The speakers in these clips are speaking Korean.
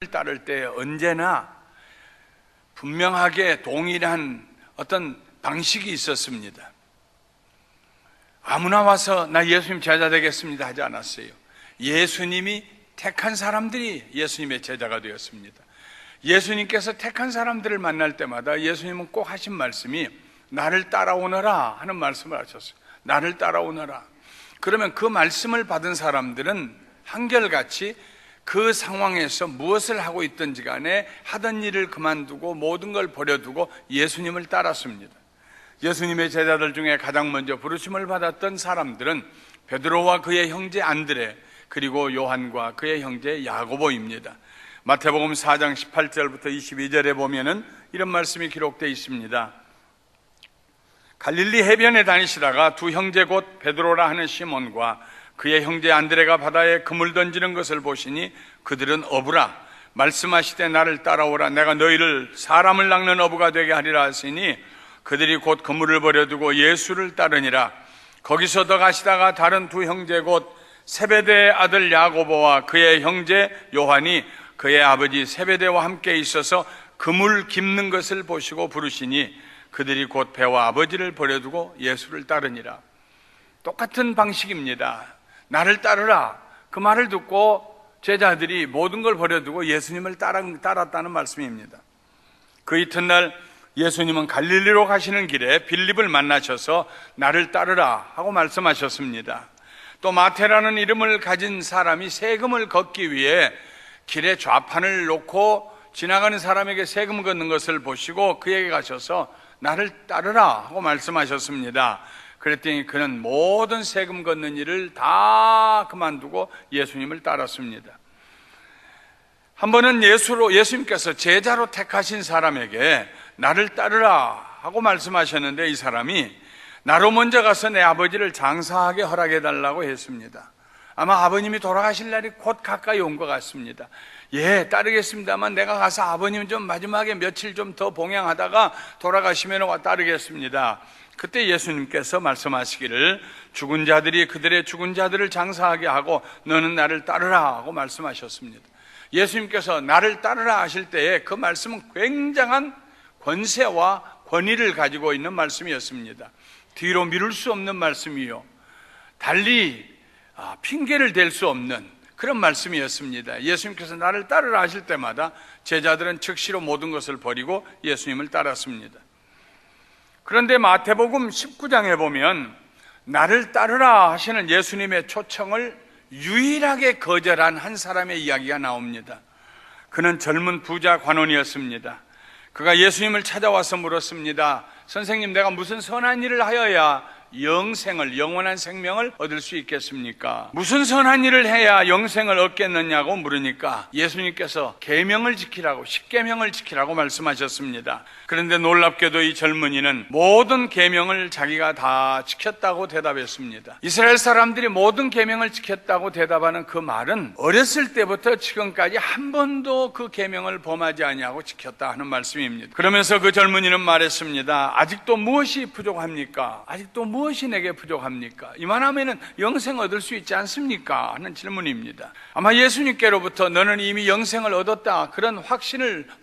따를 때 언제나 분명하게 동일한 어떤 방식이 있었습니다. 아무나 와서 나 예수님 제자 되겠습니다 하지 않았어요. 예수님이 택한 사람들이 예수님의 제자가 되었습니다. 예수님께서 택한 사람들을 만날 때마다 예수님은 꼭 하신 말씀이 나를 따라오너라 하는 말씀을 하셨어요. 나를 따라오너라. 그러면 그 말씀을 받은 사람들은 한결같이 그 상황에서 무엇을 하고 있든지 간에 하던 일을 그만두고 모든 걸 버려두고 예수님을 따랐습니다. 예수님의 제자들 중에 가장 먼저 부르심을 받았던 사람들은 베드로와 그의 형제 안드레, 그리고 요한과 그의 형제 야고보입니다. 마태복음 4장 18절부터 22절에 보면은 이런 말씀이 기록되어 있습니다. 갈릴리 해변에 다니시다가 두 형제 곧 베드로라 하는 시몬과 그의 형제 안드레가 바다에 그물 던지는 것을 보시니 그들은 어부라. 말씀하시되 나를 따라오라. 내가 너희를 사람을 낚는 어부가 되게 하리라 하시니 그들이 곧 그물을 버려두고 예수를 따르니라. 거기서 더 가시다가 다른 두 형제 곧 세베대의 아들 야고보와 그의 형제 요한이 그의 아버지 세베대와 함께 있어서 그물 깁는 것을 보시고 부르시니 그들이 곧 배와 아버지를 버려두고 예수를 따르니라. 똑같은 방식입니다. 나를 따르라. 그 말을 듣고 제자들이 모든 걸 버려두고 예수님을 따랐다는 말씀입니다. 그 이튿날 예수님은 갈릴리로 가시는 길에 빌립을 만나셔서 나를 따르라 하고 말씀하셨습니다. 또 마태라는 이름을 가진 사람이 세금을 걷기 위해 길에 좌판을 놓고 지나가는 사람에게 세금 걷는 것을 보시고 그에게 가셔서 나를 따르라 하고 말씀하셨습니다. 그랬더니 그는 모든 세금 걷는 일을 다 그만두고 예수님을 따랐습니다. 한 번은 예수님께서 제자로 택하신 사람에게 나를 따르라 하고 말씀하셨는데 이 사람이 나로 먼저 가서 내 아버지를 장사하게 허락해달라고 했습니다. 아마 아버님이 돌아가실 날이 곧 가까이 온 것 같습니다. 예, 따르겠습니다만 내가 가서 아버님 좀 마지막에 며칠 좀 더 봉양하다가 돌아가시면 와 따르겠습니다. 그때 예수님께서 말씀하시기를 죽은 자들이 그들의 죽은 자들을 장사하게 하고 너는 나를 따르라 하고 말씀하셨습니다. 예수님께서 나를 따르라 하실 때에 그 말씀은 굉장한 권세와 권위를 가지고 있는 말씀이었습니다. 뒤로 미룰 수 없는 말씀이요, 달리 핑계를 댈 수 없는 그런 말씀이었습니다. 예수님께서 나를 따르라 하실 때마다 제자들은 즉시로 모든 것을 버리고 예수님을 따랐습니다. 그런데 마태복음 19장에 보면 나를 따르라 하시는 예수님의 초청을 유일하게 거절한 한 사람의 이야기가 나옵니다. 그는 젊은 부자 관원이었습니다. 그가 예수님을 찾아와서 물었습니다. 선생님, 내가 무슨 선한 일을 하여야 영원한 생명을 얻을 수 있겠습니까? 무슨 선한 일을 해야 영생을 얻겠느냐고 물으니까 예수님께서 계명을 지키라고, 십계명을 지키라고 말씀하셨습니다. 그런데 놀랍게도 이 젊은이는 모든 계명을 자기가 다 지켰다고 대답했습니다. 이스라엘 사람들이 모든 계명을 지켰다고 대답하는 그 말은 어렸을 때부터 지금까지 한 번도 그 계명을 범하지 아니하고 지켰다 하는 말씀입니다. 그러면서 그 젊은이는 말했습니다. 아직도 무엇이 부족합니까? 아직도 무엇이 내게 부족합니까? 이만하면 영생 얻을 수 있지 않습니까? 하는 질문입니다. 아마 예수님께로부터 너는 이미 영생을 얻었다, 그런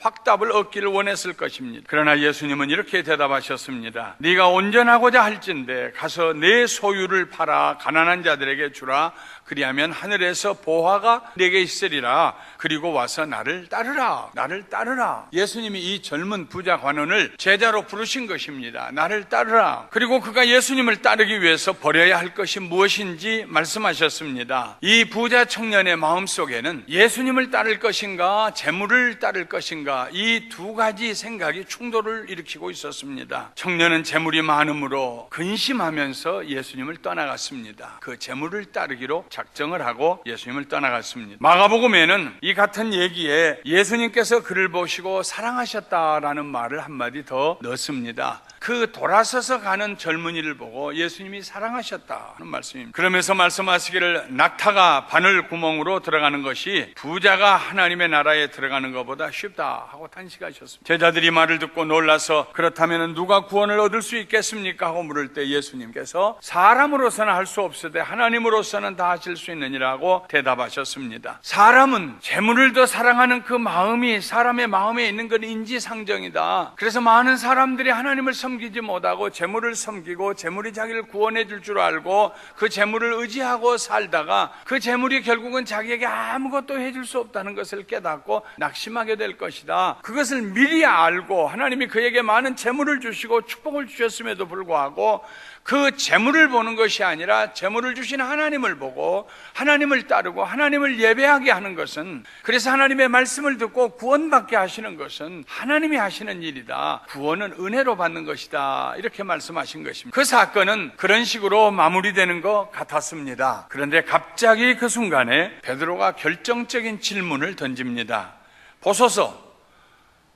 확답을 얻기를 원했을 것입니다. 그러나 예수님은 이렇게 대답하셨습니다. 네가 온전하고자 할진대 가서 내 소유를 팔아 가난한 자들에게 주라. 그리하면 하늘에서 보화가 네게 있으리라. 그리고 와서 나를 따르라. 나를 따르라. 예수님이 이 젊은 부자 관원을 제자로 부르신 것입니다. 나를 따르라. 그리고 그가 예수님을 따르기 위해서 버려야 할 것이 무엇인지 말씀하셨습니다. 이 부자 청년의 마음속에는 예수님을 따를 것인가 재물을 따를 것인가, 이 두 가지 생각이 충돌을 일으키고 있었습니다. 청년은 재물이 많으므로 근심하면서 예수님을 떠나갔습니다. 그 재물을 따르기로 작정을 하고 예수님을 떠나갔습니다. 마가복음에는 이 같은 얘기에 예수님께서 그를 보시고 사랑하셨다라는 말을 한마디 더 넣습니다. 그 돌아서서 가는 젊은이를 보고 예수님이 사랑하셨다 하는 말씀입니다. 그러면서 말씀하시기를 낙타가 바늘 구멍으로 들어가는 것이 부자가 하나님의 나라에 들어가는 것보다 쉽다 하고 탄식하셨습니다. 제자들이 말을 듣고 놀라서 그렇다면 누가 구원을 얻을 수 있겠습니까 하고 물을 때 예수님께서 사람으로서는 할 수 없으되 하나님으로서는 다 하실 수 있느니라고 대답하셨습니다. 사람은 재물을 더 사랑하는 그 마음이 사람의 마음에 있는 건 인지상정이다. 그래서 많은 사람들이 하나님을 섬기지 못하고 재물을 섬기고 재물이 자기를 구원해 줄 줄 알고 그 재물을 의지하고 살다가 그 재물이 결국은 자기에게 아무것도 해줄 수 없다는 것을 깨닫고 낙심하게 될 것이다. 그것을 미리 알고 하나님이 그에게 많은 재물을 주시고 축복을 주셨음에도 불구하고 그 재물을 보는 것이 아니라 재물을 주신 하나님을 보고 하나님을 따르고 하나님을 예배하게 하는 것은, 그래서 하나님의 말씀을 듣고 구원받게 하시는 것은 하나님이 하시는 일이다. 구원은 은혜로 받는 것이다. 이렇게 말씀하신 것입니다. 그 사건은 그런 식으로 마무리되는 것 같았습니다. 그런데 갑자기 그 순간에 베드로가 결정적인 질문을 던집니다. 보소서,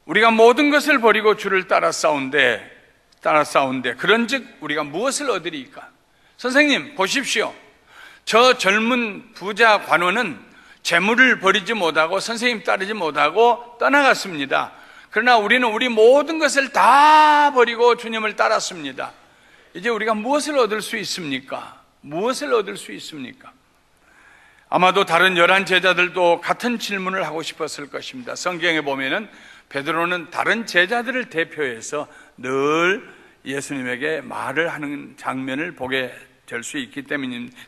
우리가 모든 것을 버리고 주를 따라 싸운데 그런즉 우리가 무엇을 얻으리까? 선생님 보십시오. 저 젊은 부자 관원은 재물을 버리지 못하고 선생님 따르지 못하고 떠나갔습니다. 그러나 우리는 우리 모든 것을 다 버리고 주님을 따랐습니다. 이제 우리가 무엇을 얻을 수 있습니까? 무엇을 얻을 수 있습니까? 아마도 다른 11 제자들도 같은 질문을 하고 싶었을 것입니다. 성경에 보면은 베드로는 다른 제자들을 대표해서 늘 예수님에게 말을 하는 장면을 보게 될 수 있기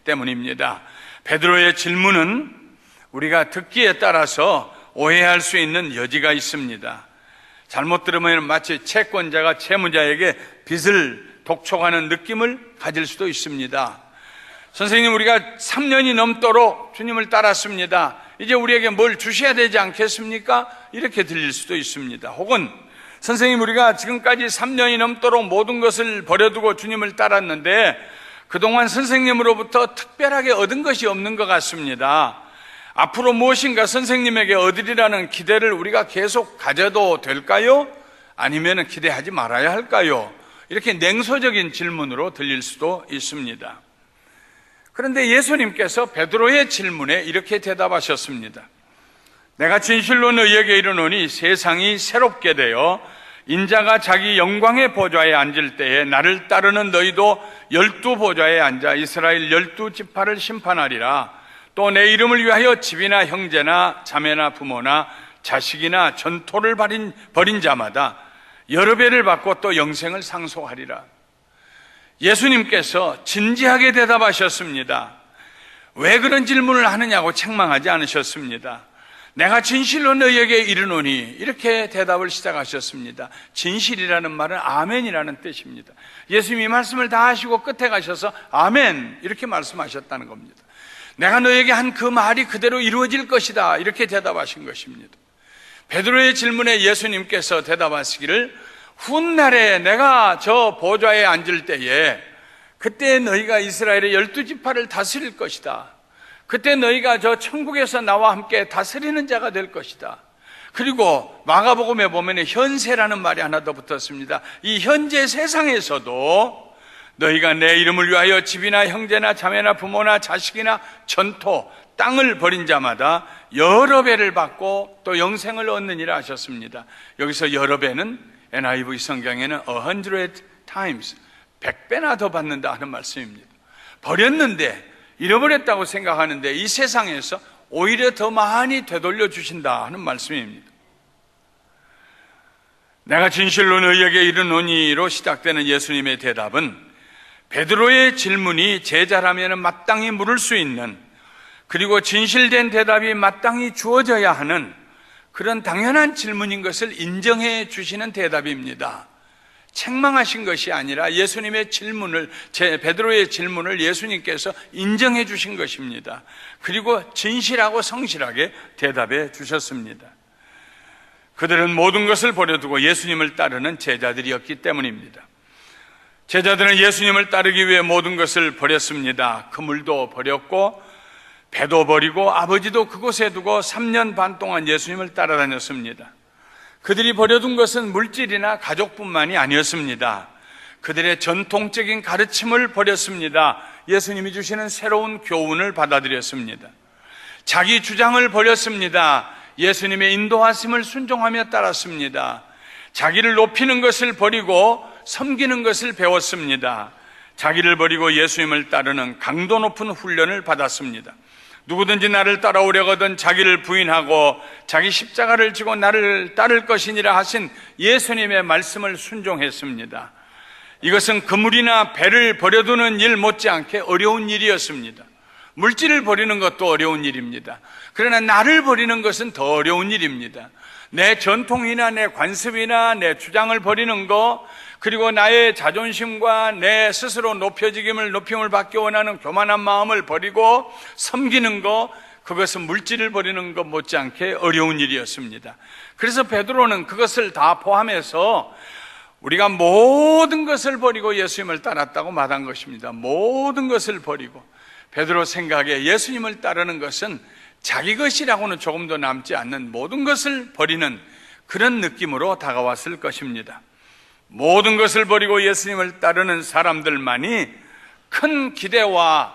때문입니다. 베드로의 질문은 우리가 듣기에 따라서 오해할 수 있는 여지가 있습니다. 잘못 들으면 마치 채권자가 채무자에게 빚을 독촉하는 느낌을 가질 수도 있습니다. 선생님, 우리가 3년이 넘도록 주님을 따랐습니다. 이제 우리에게 뭘 주셔야 되지 않겠습니까? 이렇게 들릴 수도 있습니다. 혹은 선생님, 우리가 지금까지 3년이 넘도록 모든 것을 버려두고 주님을 따랐는데 그동안 선생님으로부터 특별하게 얻은 것이 없는 것 같습니다. 앞으로 무엇인가 선생님에게 얻으리라는 기대를 우리가 계속 가져도 될까요? 아니면 기대하지 말아야 할까요? 이렇게 냉소적인 질문으로 들릴 수도 있습니다. 그런데 예수님께서 베드로의 질문에 이렇게 대답하셨습니다. 내가 진실로 너희에게 이르노니 세상이 새롭게 되어 인자가 자기 영광의 보좌에 앉을 때에 나를 따르는 너희도 12 보좌에 앉아 이스라엘 12지파를 심판하리라. 또 내 이름을 위하여 집이나 형제나 자매나 부모나 자식이나 전토를 벌인 자마다 여러 배를 받고 또 영생을 상속하리라. 예수님께서 진지하게 대답하셨습니다. 왜 그런 질문을 하느냐고 책망하지 않으셨습니다. 내가 진실로 너희에게 이르노니 이렇게 대답을 시작하셨습니다. 진실이라는 말은 아멘이라는 뜻입니다. 예수님이 말씀을 다 하시고 끝에 가셔서 아멘 이렇게 말씀하셨다는 겁니다. 내가 너에게 한 그 말이 그대로 이루어질 것이다 이렇게 대답하신 것입니다. 베드로의 질문에 예수님께서 대답하시기를 훗날에 내가 저 보좌에 앉을 때에 그때 너희가 이스라엘의 12지파를 다스릴 것이다. 그때 너희가 저 천국에서 나와 함께 다스리는 자가 될 것이다. 그리고 마가복음에 보면 현세라는 말이 하나 더 붙었습니다. 이 현재 세상에서도 너희가 내 이름을 위하여 집이나 형제나 자매나 부모나 자식이나 전토, 땅을 벌인 자마다 여러 배를 받고 또 영생을 얻느니라 하셨습니다. 여기서 여러 배는 NIV 성경에는 100 times, 100배나 더 받는다 하는 말씀입니다. 버렸는데 잃어버렸다고 생각하는데 이 세상에서 오히려 더 많이 되돌려 주신다 하는 말씀입니다. 내가 진실로 너희에게 이르노니로 시작되는 예수님의 대답은 베드로의 질문이 제자라면 마땅히 물을 수 있는, 그리고 진실된 대답이 마땅히 주어져야 하는 그런 당연한 질문인 것을 인정해 주시는 대답입니다. 책망하신 것이 아니라 예수님의 질문을, 베드로의 질문을 예수님께서 인정해 주신 것입니다. 그리고 진실하고 성실하게 대답해 주셨습니다. 그들은 모든 것을 버려두고 예수님을 따르는 제자들이었기 때문입니다. 제자들은 예수님을 따르기 위해 모든 것을 버렸습니다. 그물도 버렸고 배도 버리고 아버지도 그곳에 두고 3년 반 동안 예수님을 따라다녔습니다. 그들이 버려둔 것은 물질이나 가족뿐만이 아니었습니다. 그들의 전통적인 가르침을 버렸습니다. 예수님이 주시는 새로운 교훈을 받아들였습니다. 자기 주장을 버렸습니다. 예수님의 인도하심을 순종하며 따랐습니다. 자기를 높이는 것을 버리고 섬기는 것을 배웠습니다. 자기를 버리고 예수님을 따르는 강도 높은 훈련을 받았습니다. 누구든지 나를 따라오려거든 자기를 부인하고 자기 십자가를 지고 나를 따를 것이니라 하신 예수님의 말씀을 순종했습니다. 이것은 그물이나 배를 버려두는 일 못지않게 어려운 일이었습니다. 물질을 버리는 것도 어려운 일입니다. 그러나 나를 버리는 것은 더 어려운 일입니다. 내 전통이나 내 관습이나 내 주장을 버리는 것, 그리고 나의 자존심과 내 스스로 높임을 받기 원하는 교만한 마음을 버리고 섬기는 것, 그것은 물질을 버리는 것 못지않게 어려운 일이었습니다. 그래서 베드로는 그것을 다 포함해서 우리가 모든 것을 버리고 예수님을 따랐다고 말한 것입니다. 모든 것을 버리고. 베드로 생각에 예수님을 따르는 것은 자기 것이라고는 조금도 남지 않는 모든 것을 버리는 그런 느낌으로 다가왔을 것입니다. 모든 것을 버리고 예수님을 따르는 사람들만이 큰 기대와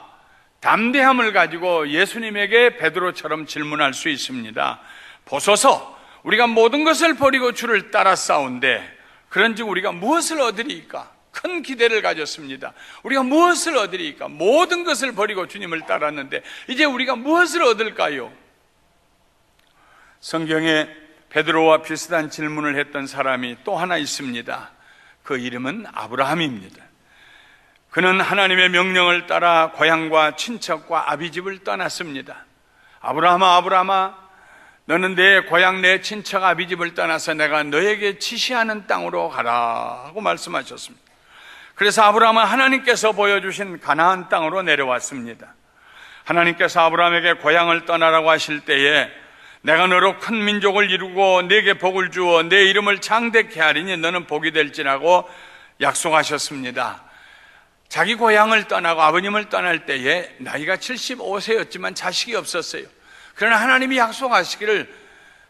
담대함을 가지고 예수님에게 베드로처럼 질문할 수 있습니다. 보소서, 우리가 모든 것을 버리고 주를 따라 싸운데 그런즉 우리가 무엇을 얻으리이까? 큰 기대를 가졌습니다. 우리가 무엇을 얻으리이까? 모든 것을 버리고 주님을 따랐는데 이제 우리가 무엇을 얻을까요? 성경에 베드로와 비슷한 질문을 했던 사람이 또 하나 있습니다. 그 이름은 아브라함입니다. 그는 하나님의 명령을 따라 고향과 친척과 아비집을 떠났습니다. 아브라함아, 아브라함아, 너는 내 고향 내 친척 아비집을 떠나서 내가 너에게 지시하는 땅으로 가라고 말씀하셨습니다. 그래서 아브라함은 하나님께서 보여주신 가나안 땅으로 내려왔습니다. 하나님께서 아브라함에게 고향을 떠나라고 하실 때에 내가 너로 큰 민족을 이루고 네게 복을 주어 내 이름을 창대케 하리니 너는 복이 될지라고 약속하셨습니다. 자기 고향을 떠나고 아버님을 떠날 때에 나이가 75세였지만 자식이 없었어요. 그러나 하나님이 약속하시기를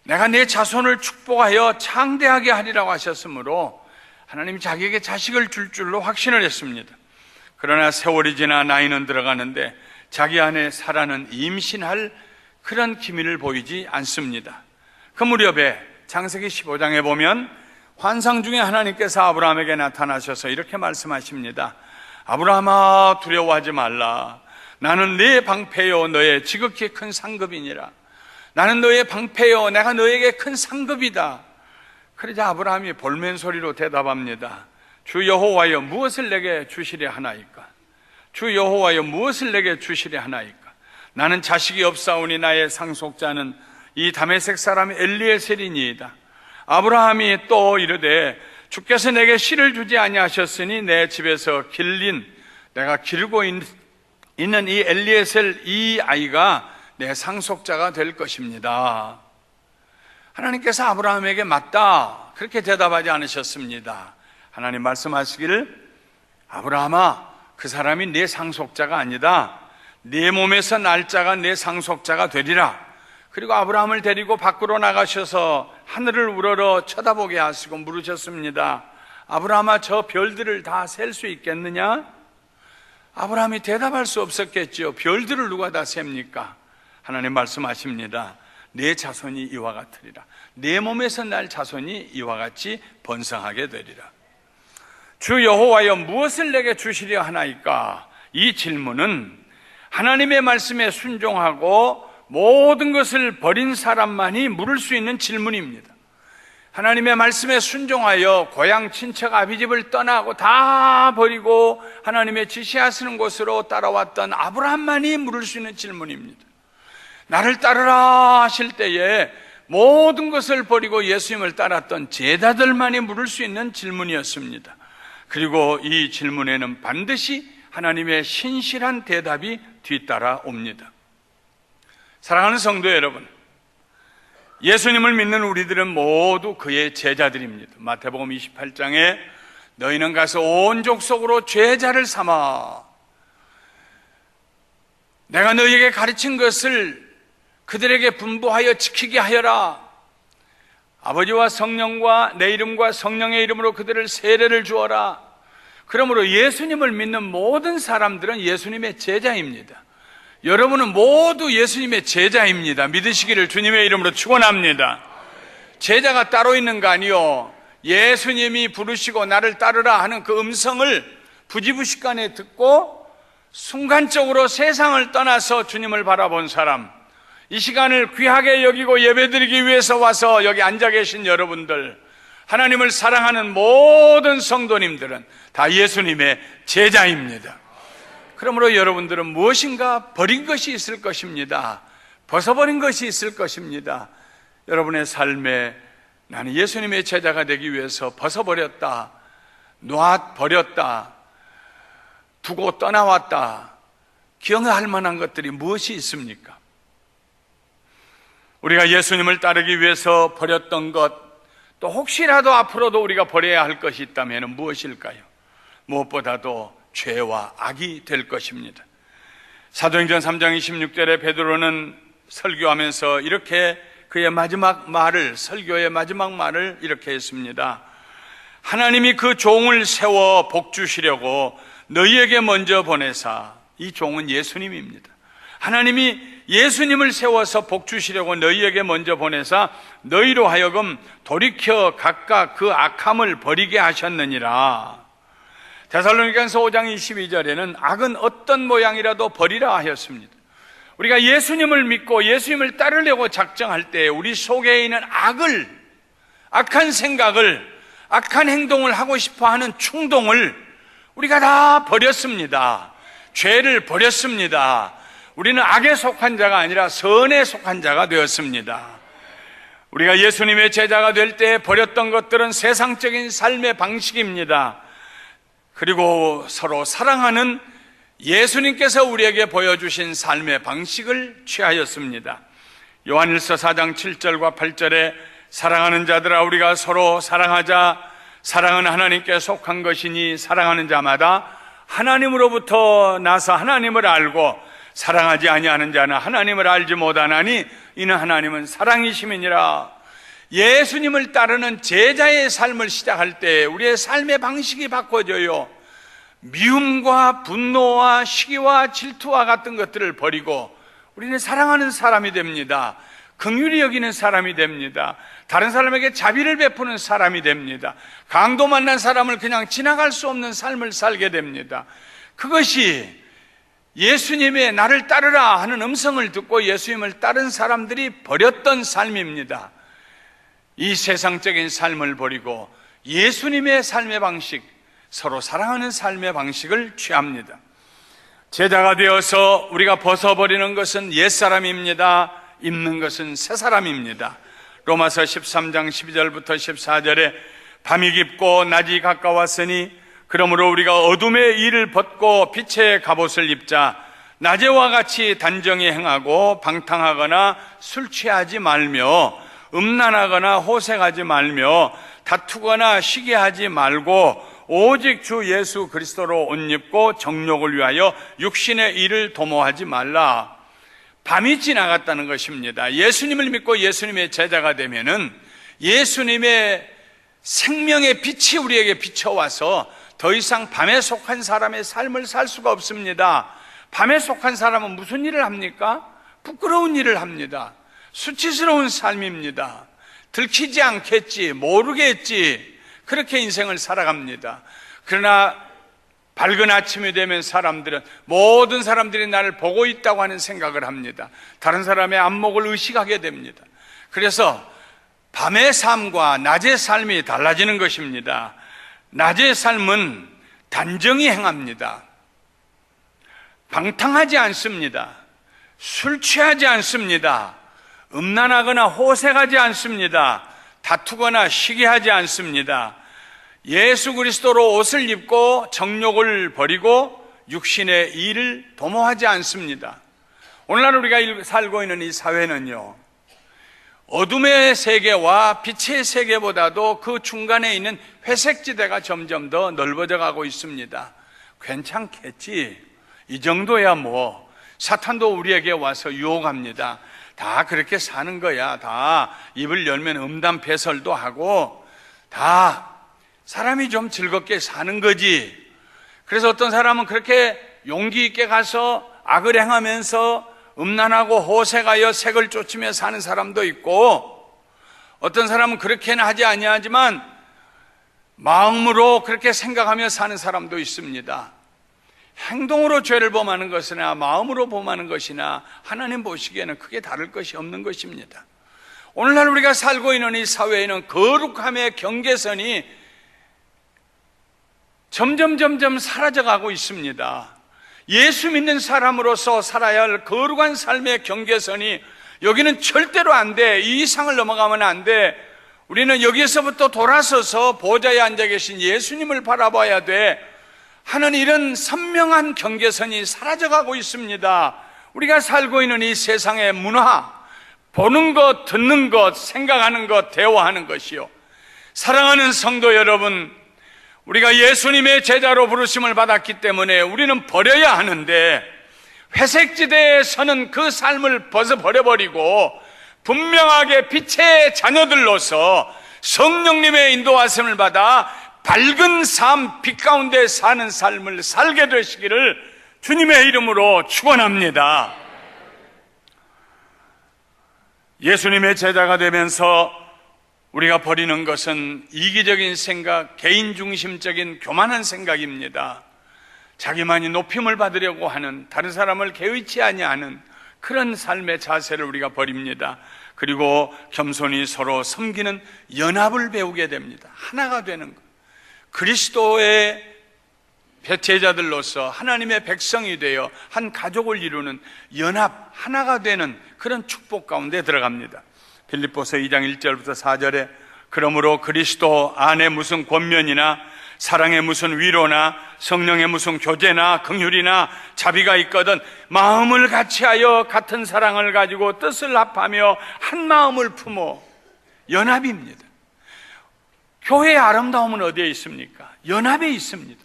내가 내 자손을 축복하여 창대하게 하리라고 하셨으므로 하나님이 자기에게 자식을 줄 줄로 확신을 했습니다. 그러나 세월이 지나 나이는 들어가는데 자기 안에 사라는 임신할 그런 기미를 보이지 않습니다. 그 무렵에 창세기 15장에 보면 환상 중에 하나님께서 아브라함에게 나타나셔서 이렇게 말씀하십니다. 아브라함아, 두려워하지 말라. 나는 네 방패요 너의 지극히 큰 상급이니라. 나는 너의 방패요 내가 너에게 큰 상급이다. 그러자 아브라함이 볼멘 소리로 대답합니다. 주 여호와여 무엇을 내게 주시려 하나이까? 주 여호와여 무엇을 내게 주시려 하나이까? 나는 자식이 없사오니 나의 상속자는 이 다메섹 사람 엘리에셀이니이다. 아브라함이 또 이르되 주께서 내게 씨를 주지 아니하셨으니 내 집에서 내가 기르고 있는 이 엘리에셀 이 아이가 내 상속자가 될 것입니다. 하나님께서 아브라함에게 맞다 그렇게 대답하지 않으셨습니다. 하나님 말씀하시기를 아브라함아, 그 사람이 내 상속자가 아니다. 네 몸에서 날 자가 내 상속자가 되리라. 그리고 아브라함을 데리고 밖으로 나가셔서 하늘을 우러러 쳐다보게 하시고 물으셨습니다. 아브라함아, 저 별들을 다 셀 수 있겠느냐? 아브라함이 대답할 수 없었겠지요. 별들을 누가 다 셉니까? 하나님 말씀하십니다. 내 자손이 이와 같으리라. 내 몸에서 날 자손이 이와 같이 번성하게 되리라. 주 여호와여 무엇을 내게 주시려 하나이까? 이 질문은 하나님의 말씀에 순종하고 모든 것을 버린 사람만이 물을 수 있는 질문입니다. 하나님의 말씀에 순종하여 고향 친척 아비집을 떠나고 다 버리고 하나님의 지시하시는 곳으로 따라왔던 아브라함만이 물을 수 있는 질문입니다. 나를 따르라 하실 때에 모든 것을 버리고 예수님을 따랐던 제자들만이 물을 수 있는 질문이었습니다. 그리고 이 질문에는 반드시 하나님의 신실한 대답이 뒤따라 옵니다. 사랑하는 성도 여러분, 예수님을 믿는 우리들은 모두 그의 제자들입니다. 마태복음 28장에 너희는 가서 온 족속으로 제자를 삼아 내가 너희에게 가르친 것을 그들에게 분부하여 지키게 하여라. 아버지와 성령과 내 이름과 성령의 이름으로 그들을 세례를 주어라. 그러므로 예수님을 믿는 모든 사람들은 예수님의 제자입니다. 여러분은 모두 예수님의 제자입니다. 믿으시기를 주님의 이름으로 축원합니다. 제자가 따로 있는 거 아니요, 예수님이 부르시고 나를 따르라 하는 그 음성을 부지부식간에 듣고 순간적으로 세상을 떠나서 주님을 바라본 사람, 이 시간을 귀하게 여기고 예배드리기 위해서 와서 여기 앉아 계신 여러분들, 하나님을 사랑하는 모든 성도님들은 다 예수님의 제자입니다. 그러므로 여러분들은 무엇인가 버린 것이 있을 것입니다. 벗어버린 것이 있을 것입니다. 여러분의 삶에 나는 예수님의 제자가 되기 위해서 벗어버렸다, 놔버렸다, 두고 떠나왔다, 기억할 만한 것들이 무엇이 있습니까? 우리가 예수님을 따르기 위해서 버렸던 것, 또 혹시라도 앞으로도 우리가 버려야 할 것이 있다면 무엇일까요? 무엇보다도 죄와 악이 될 것입니다. 사도행전 3장 26절에 베드로는 설교하면서 이렇게 그의 마지막 말을, 설교의 마지막 말을 이렇게 했습니다. 하나님이 그 종을 세워 복 주시려고 너희에게 먼저 보내사, 이 종은 예수님입니다. 하나님이 예수님을 세워서 복 주시려고 너희에게 먼저 보내사 너희로 하여금 돌이켜 각각 그 악함을 버리게 하셨느니라. 데살로니가서 5장 22절에는 악은 어떤 모양이라도 버리라 하였습니다. 우리가 예수님을 믿고 예수님을 따르려고 작정할 때 우리 속에 있는 악을, 악한 생각을, 악한 행동을 하고 싶어하는 충동을 우리가 다 버렸습니다. 죄를 버렸습니다. 우리는 악에 속한 자가 아니라 선에 속한 자가 되었습니다. 우리가 예수님의 제자가 될 때 버렸던 것들은 세상적인 삶의 방식입니다. 그리고 서로 사랑하는 예수님께서 우리에게 보여주신 삶의 방식을 취하였습니다. 요한일서 4장 7절과 8절에 사랑하는 자들아 우리가 서로 사랑하자, 사랑은 하나님께 속한 것이니 사랑하는 자마다 하나님으로부터 나서 하나님을 알고 사랑하지 아니하는 자는 하나님을 알지 못하나니 이는 하나님은 사랑이심이니라. 예수님을 따르는 제자의 삶을 시작할 때 우리의 삶의 방식이 바꿔져요. 미움과 분노와 시기와 질투와 같은 것들을 버리고 우리는 사랑하는 사람이 됩니다. 긍휼히 여기는 사람이 됩니다. 다른 사람에게 자비를 베푸는 사람이 됩니다. 강도 만난 사람을 그냥 지나갈 수 없는 삶을 살게 됩니다. 그것이 예수님의 나를 따르라 하는 음성을 듣고 예수님을 따른 사람들이 버렸던 삶입니다. 이 세상적인 삶을 버리고 예수님의 삶의 방식, 서로 사랑하는 삶의 방식을 취합니다. 제자가 되어서 우리가 벗어버리는 것은 옛사람입니다. 입는 것은 새사람입니다. 로마서 13장 12절부터 14절에 밤이 깊고 낮이 가까웠으니 그러므로 우리가 어둠의 일을 벗고 빛의 갑옷을 입자. 낮에와 같이 단정히 행하고 방탕하거나 술 취하지 말며 음란하거나 호색하지 말며 다투거나 시기하지 말고 오직 주 예수 그리스도로 옷 입고 정욕을 위하여 육신의 일을 도모하지 말라. 밤이 지나갔다는 것입니다. 예수님을 믿고 예수님의 제자가 되면은 예수님의 생명의 빛이 우리에게 비춰와서 더 이상 밤에 속한 사람의 삶을 살 수가 없습니다. 밤에 속한 사람은 무슨 일을 합니까? 부끄러운 일을 합니다. 수치스러운 삶입니다. 들키지 않겠지, 모르겠지, 그렇게 인생을 살아갑니다. 그러나 밝은 아침이 되면 사람들은, 모든 사람들이 나를 보고 있다고 하는 생각을 합니다. 다른 사람의 안목을 의식하게 됩니다. 그래서 밤의 삶과 낮의 삶이 달라지는 것입니다. 낮의 삶은 단정히 행합니다. 방탕하지 않습니다. 술 취하지 않습니다. 음란하거나 호색하지 않습니다. 다투거나 시기하지 않습니다. 예수 그리스도로 옷을 입고 정욕을 버리고 육신의 일을 도모하지 않습니다. 오늘날 우리가 살고 있는 이 사회는요, 어둠의 세계와 빛의 세계보다도 그 중간에 있는 회색지대가 점점 더 넓어져 가고 있습니다. 괜찮겠지, 이 정도야 뭐 사탄도 우리에게 와서 유혹합니다. 다 그렇게 사는 거야. 다 입을 열면 음담 배설도 하고 다 사람이 좀 즐겁게 사는 거지. 그래서 어떤 사람은 그렇게 용기 있게 가서 악을 행하면서 음란하고 호색하여 색을 쫓으며 사는 사람도 있고, 어떤 사람은 그렇게는 하지 아니하지만 마음으로 그렇게 생각하며 사는 사람도 있습니다. 행동으로 죄를 범하는 것이나 마음으로 범하는 것이나 하나님 보시기에는 크게 다를 것이 없는 것입니다. 오늘날 우리가 살고 있는 이 사회에는 거룩함의 경계선이 점점 사라져가고 있습니다. 예수 믿는 사람으로서 살아야 할 거룩한 삶의 경계선이 여기는 절대로 안 돼. 이 이상을 넘어가면 안 돼. 우리는 여기에서부터 돌아서서 보좌에 앉아 계신 예수님을 바라봐야 돼 하는 이런 선명한 경계선이 사라져가고 있습니다. 우리가 살고 있는 이 세상의 문화, 보는 것, 듣는 것, 생각하는 것, 대화하는 것이요, 사랑하는 성도 여러분, 우리가 예수님의 제자로 부르심을 받았기 때문에 우리는 버려야 하는데, 회색지대에 서는 그 삶을 벗어버려버리고 분명하게 빛의 자녀들로서 성령님의 인도하심을 받아 밝은 삶, 빛 가운데 사는 삶을 살게 되시기를 주님의 이름으로 축원합니다. 예수님의 제자가 되면서 우리가 버리는 것은 이기적인 생각, 개인중심적인 교만한 생각입니다. 자기만이 높임을 받으려고 하는, 다른 사람을 개의치 아니하는 그런 삶의 자세를 우리가 버립니다. 그리고 겸손히 서로 섬기는 연합을 배우게 됩니다. 하나가 되는 것, 그리스도의 제자들로서 하나님의 백성이 되어 한 가족을 이루는 연합, 하나가 되는 그런 축복 가운데 들어갑니다. 빌립보서 2장 1절부터 4절에 그러므로 그리스도 안에 무슨 권면이나 사랑의 무슨 위로나 성령의 무슨 교제나 긍휼이나 자비가 있거든 마음을 같이하여 같은 사랑을 가지고 뜻을 합하며 한 마음을 품어. 연합입니다. 교회의 아름다움은 어디에 있습니까? 연합에 있습니다.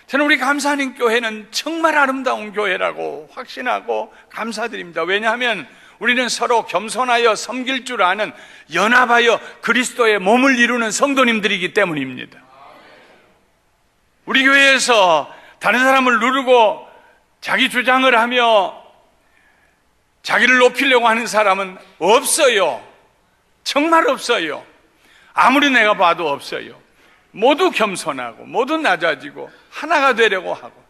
저는 우리 감사하는 교회는 정말 아름다운 교회라고 확신하고 감사드립니다. 왜냐하면 우리는 서로 겸손하여 섬길 줄 아는, 연합하여 그리스도의 몸을 이루는 성도님들이기 때문입니다. 우리 교회에서 다른 사람을 누르고 자기 주장을 하며 자기를 높이려고 하는 사람은 없어요. 정말 없어요. 아무리 내가 봐도 없어요. 모두 겸손하고 모두 낮아지고 하나가 되려고 하고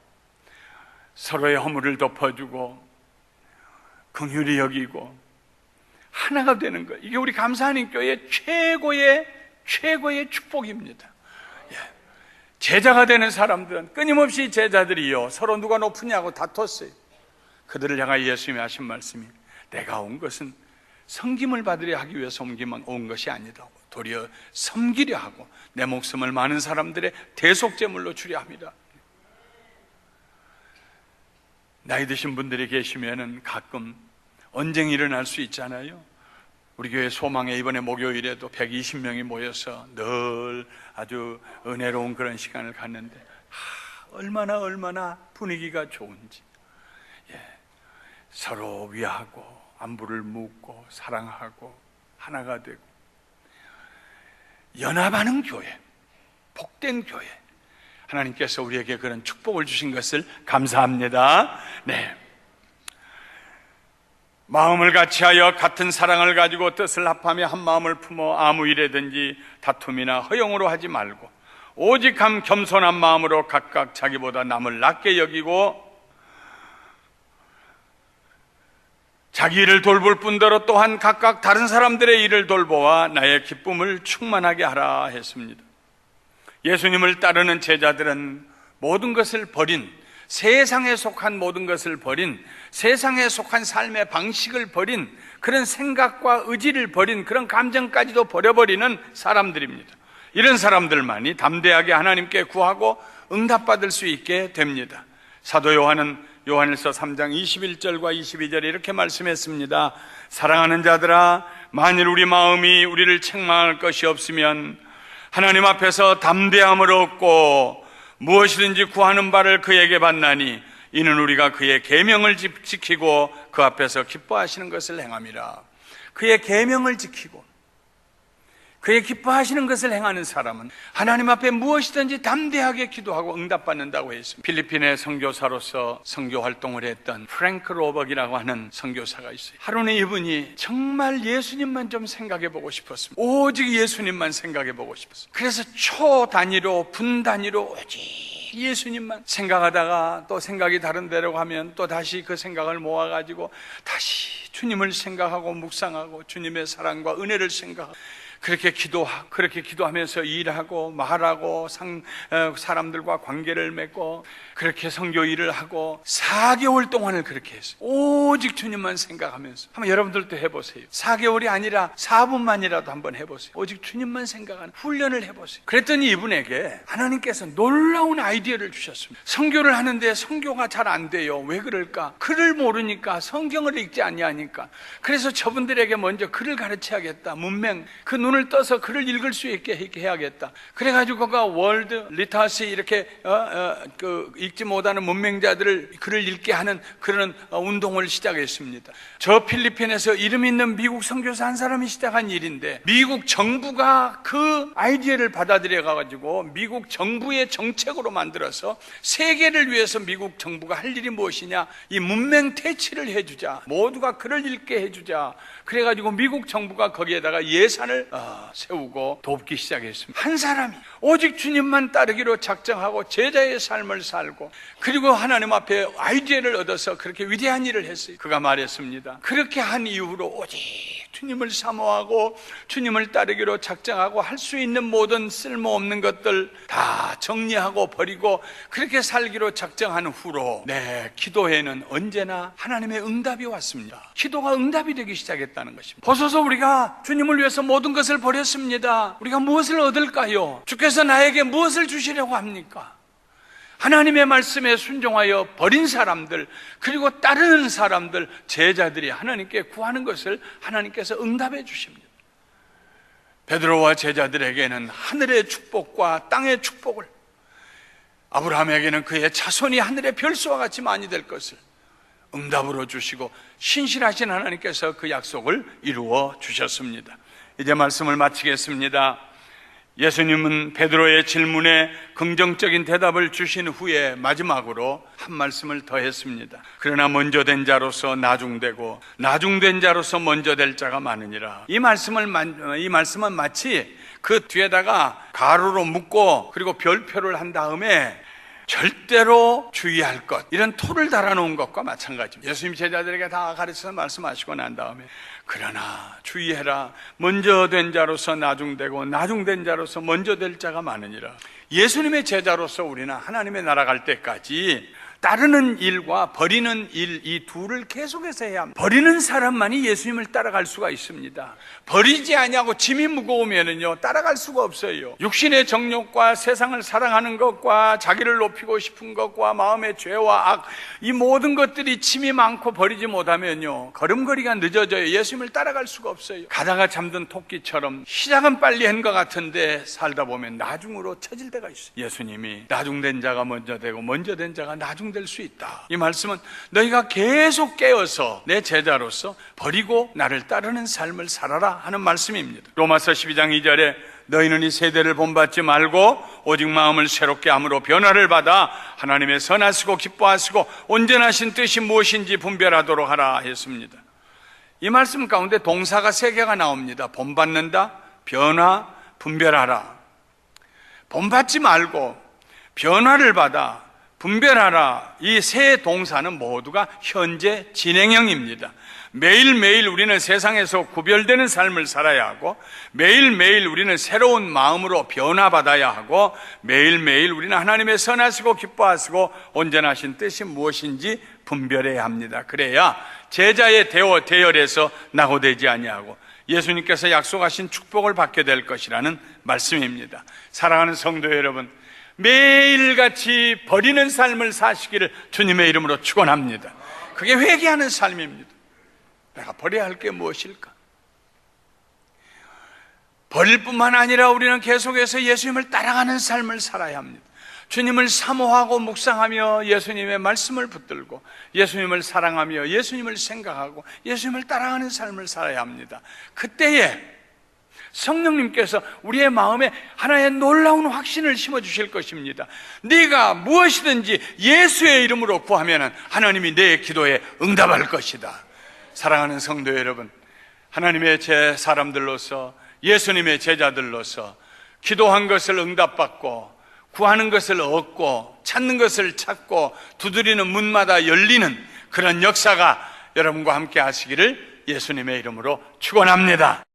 서로의 허물을 덮어주고 긍휼히 여기고 하나가 되는 것, 이게 우리 감사하는 교회의 최고의 축복입니다. 제자가 되는 사람들은 끊임없이 제자들이요 서로 누가 높으냐고 다퉜어요. 그들을 향하여 예수님이 하신 말씀이 내가 온 것은 섬김을 받으려 하기 위해서 온 것이 아니다. 도리어 섬기려 하고 내 목숨을 많은 사람들의 대속제물로 주려 합니다. 나이 드신 분들이 계시면은 가끔 언쟁이 일어날 수 있잖아요. 우리 교회 소망에 이번에 목요일에도 120명이 모여서 늘 아주 은혜로운 그런 시간을 갖는데 얼마나 분위기가 좋은지, 서로 위하고 안부를 묻고 사랑하고 하나가 되고 연합하는 교회, 복된 교회, 하나님께서 우리에게 그런 축복을 주신 것을 감사합니다. 네. 마음을 같이하여 같은 사랑을 가지고 뜻을 합하며 한 마음을 품어 아무 일에든지 다툼이나 허용으로 하지 말고 오직 겸손한 마음으로 각각 자기보다 남을 낮게 여기고 자기 일을 돌볼 뿐더러 또한 각각 다른 사람들의 일을 돌보아 나의 기쁨을 충만하게 하라 했습니다. 예수님을 따르는 제자들은 모든 것을 버린, 세상에 속한 모든 것을 버린, 세상에 속한 삶의 방식을 버린, 그런 생각과 의지를 버린, 그런 감정까지도 버려버리는 사람들입니다. 이런 사람들만이 담대하게 하나님께 구하고 응답받을 수 있게 됩니다. 사도 요한은 요한일서 3장 21절과 22절에 이렇게 말씀했습니다. 사랑하는 자들아, 만일 우리 마음이 우리를 책망할 것이 없으면 하나님 앞에서 담대함을 얻고 무엇이든지 구하는 바를 그에게 받나니 이는 우리가 그의 계명을 지키고 그 앞에서 기뻐하시는 것을 행함이라. 그의 계명을 지키고 그의 기뻐하시는 것을 행하는 사람은 하나님 앞에 무엇이든지 담대하게 기도하고 응답받는다고 했습니다. 필리핀의 선교사로서 선교 활동을 했던 프랭크 로벅이라고 하는 선교사가 있어요. 하루는 이분이 정말 예수님만 좀 생각해 보고 싶었습니다. 오직 예수님만 생각해 보고 싶었어요. 그래서 초 단위로 분 단위로 오직 예수님만 생각하다가 또 생각이 다른 데로 가면 또 다시 그 생각을 모아가지고 다시 주님을 생각하고 묵상하고 주님의 사랑과 은혜를 생각하고 그렇게 기도하면서 일하고 말하고 사람들과 관계를 맺고 그렇게 선교 일을 하고 4개월 동안을 그렇게 했어요. 오직 주님만 생각하면서. 한번 여러분들도 해보세요. 4개월이 아니라 4분만이라도 한번 해보세요. 오직 주님만 생각하는 훈련을 해보세요. 그랬더니 이분에게 하나님께서 놀라운 아이디어를 주셨습니다. 선교를 하는데 선교가 잘 안 돼요. 왜 그럴까? 글을 모르니까, 성경을 읽지 아니하니까. 그래서 저분들에게 먼저 글을 가르쳐야겠다. 문맹, 그 눈을 떠서 글을 읽을 수 있게 해야겠다. 그래가지고 그가 월드 리터시 이렇게 읽지 못하는 문맹자들을 글을 읽게 하는 그런 운동을 시작했습니다. 저 필리핀에서 이름 있는 미국 선교사 한 사람이 시작한 일인데, 미국 정부가 그 아이디어를 받아들여 가지고 미국 정부의 정책으로 만들어서 세계를 위해서 미국 정부가 할 일이 무엇이냐, 이 문맹 퇴치를 해주자, 모두가 글을 읽게 해주자. 그래가지고 미국 정부가 거기에다가 예산을 세우고 돕기 시작했습니다. 한 사람이 오직 주님만 따르기로 작정하고 제자의 삶을 살고, 그리고 하나님 앞에 아이디어를 얻어서 그렇게 위대한 일을 했어요. 그가 말했습니다. 그렇게 한 이후로 오직 주님을 사모하고 주님을 따르기로 작정하고 할 수 있는 모든 쓸모없는 것들 다 정리하고 버리고 그렇게 살기로 작정한 후로 내 기도에는 언제나 하나님의 응답이 왔습니다. 기도가 응답이 되기 시작했다는 것입니다. 보소서, 우리가 주님을 위해서 모든 것을 버렸습니다. 우리가 무엇을 얻을까요? 주께서 나에게 무엇을 주시려고 합니까? 하나님의 말씀에 순종하여 버린 사람들, 그리고 따르는 사람들, 제자들이 하나님께 구하는 것을 하나님께서 응답해 주십니다. 베드로와 제자들에게는 하늘의 축복과 땅의 축복을, 아브라함에게는 그의 자손이 하늘의 별수와 같이 많이 될 것을 응답으로 주시고 신실하신 하나님께서 그 약속을 이루어 주셨습니다. 이제 말씀을 마치겠습니다. 예수님은 베드로의 질문에 긍정적인 대답을 주신 후에 마지막으로 한 말씀을 더 했습니다. 그러나 먼저 된 자로서 나중되고 나중된 자로서 먼저 될 자가 많으니라. 이 말씀은 마치 그 뒤에다가 가로로 묶고 그리고 별표를 한 다음에 절대로 주의할 것, 이런 토를 달아놓은 것과 마찬가지입니다. 예수님 제자들에게 다 가르쳐서 말씀하시고 난 다음에 그러나 주의해라. 먼저 된 자로서 나중되고 나중된 자로서 먼저 될 자가 많으니라. 예수님의 제자로서 우리는 하나님의 나라 갈 때까지 따르는 일과 버리는 일, 이 둘을 계속해서 해야 합니다. 버리는 사람만이 예수님을 따라갈 수가 있습니다. 버리지 아니하고 짐이 무거우면은요 따라갈 수가 없어요. 육신의 정욕과 세상을 사랑하는 것과 자기를 높이고 싶은 것과 마음의 죄와 악, 이 모든 것들이 짐이 많고 버리지 못하면요 걸음걸이가 늦어져요. 예수님을 따라갈 수가 없어요. 가다가 잠든 토끼처럼 시작은 빨리 한 것 같은데 살다 보면 나중으로 처질 때가 있어요. 예수님이 나중된 자가 먼저 되고 먼저 된 자가 나중 될 수 있다. 이 말씀은 너희가 계속 깨어서 내 제자로서 버리고 나를 따르는 삶을 살아라 하는 말씀입니다. 로마서 12장 2절에 너희는 이 세대를 본받지 말고 오직 마음을 새롭게 함으로 변화를 받아 하나님의 선하시고 기뻐하시고 온전하신 뜻이 무엇인지 분별하도록 하라 했습니다. 이 말씀 가운데 동사가 3개가 나옵니다. 본받는다, 변화, 분별하라. 본받지 말고 변화를 받아 분별하라. 이 세 동사는 모두가 현재 진행형입니다. 매일매일 우리는 세상에서 구별되는 삶을 살아야 하고, 매일매일 우리는 새로운 마음으로 변화받아야 하고, 매일매일 우리는 하나님의 선하시고 기뻐하시고 온전하신 뜻이 무엇인지 분별해야 합니다. 그래야 제자의 대열에서 낙오되지 아니하고 예수님께서 약속하신 축복을 받게 될 것이라는 말씀입니다. 사랑하는 성도 여러분, 매일같이 버리는 삶을 사시기를 주님의 이름으로 축원합니다. 그게 회개하는 삶입니다. 내가 버려야 할 게 무엇일까? 버릴 뿐만 아니라 우리는 계속해서 예수님을 따라가는 삶을 살아야 합니다. 주님을 사모하고 묵상하며 예수님의 말씀을 붙들고 예수님을 사랑하며 예수님을 생각하고 예수님을 따라가는 삶을 살아야 합니다. 그때에 성령님께서 우리의 마음에 하나의 놀라운 확신을 심어주실 것입니다. 네가 무엇이든지 예수의 이름으로 구하면 하나님이 내 기도에 응답할 것이다. 사랑하는 성도 여러분, 하나님의 제 사람들로서, 예수님의 제자들로서 기도한 것을 응답받고, 구하는 것을 얻고, 찾는 것을 찾고, 두드리는 문마다 열리는 그런 역사가 여러분과 함께 하시기를 예수님의 이름으로 축원합니다.